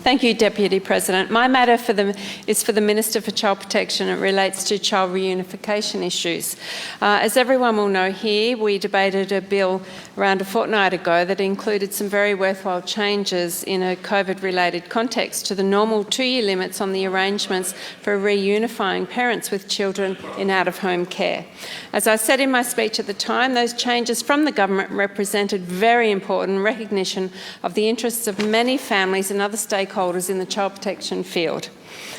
Thank you, Deputy President. My matter is for the Minister for Child Protection. It relates to child reunification issues. As everyone will know here, we debated a bill around a fortnight ago that included some very worthwhile changes in a COVID-related context to the normal 2-year limits on the arrangements for reunifying parents with children in out-of-home care. As I said in my speech at the time, those changes from the government represented very important recognition of the interests of many families and other stakeholders in the child protection field.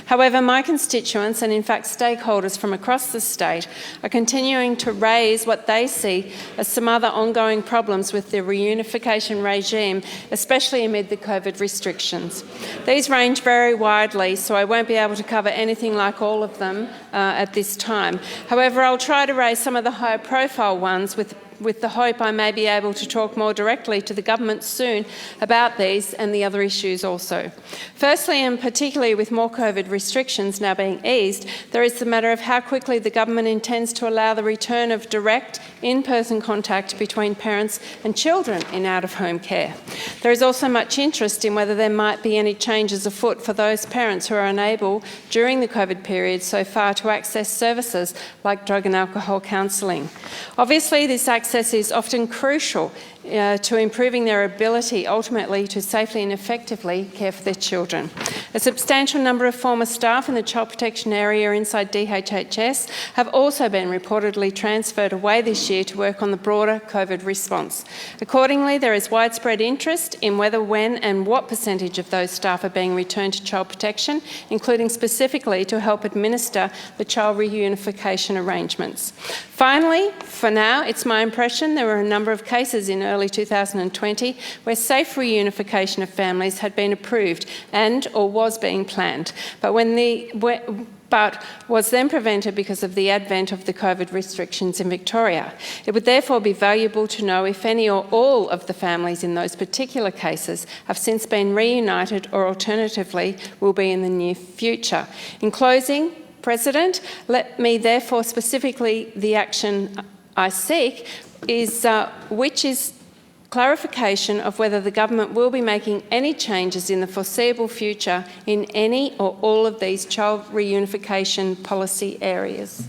However, my constituents, and in fact stakeholders from across the state, are continuing to raise what they see as some other ongoing problems with the reunification regime, especially amid the COVID restrictions. These range very widely, so I won't be able to cover anything like all of them at this time. However, I'll try to raise some of the higher profile ones with the hope I may be able to talk more directly to the government soon about these and the other issues also. Firstly, and particularly with more COVID restrictions now being eased, there is the matter of how quickly the government intends to allow the return of direct in-person contact between parents and children in out-of-home care. There is also much interest in whether there might be any changes afoot for those parents who are unable during the COVID period so far to access services like drug and alcohol counselling. Obviously, this access is often crucial to improving their ability ultimately to safely and effectively care for their children. A substantial number of former staff in the child protection area inside DHHS have also been reportedly transferred away this year to work on the broader COVID response. Accordingly, there is widespread interest in whether, when and what percentage of those staff are being returned to child protection, including specifically to help administer the child reunification arrangements. Finally, for now, it's my impression there were a number of cases in early 2020 where safe reunification of families had been approved and or was being planned, but was then prevented because of the advent of the COVID restrictions in Victoria. It would therefore be valuable to know if any or all of the families in those particular cases have since been reunited or alternatively will be in the near future. In closing, President, let me therefore specifically the action I seek is clarification of whether the government will be making any changes in the foreseeable future in any or all of these child reunification policy areas.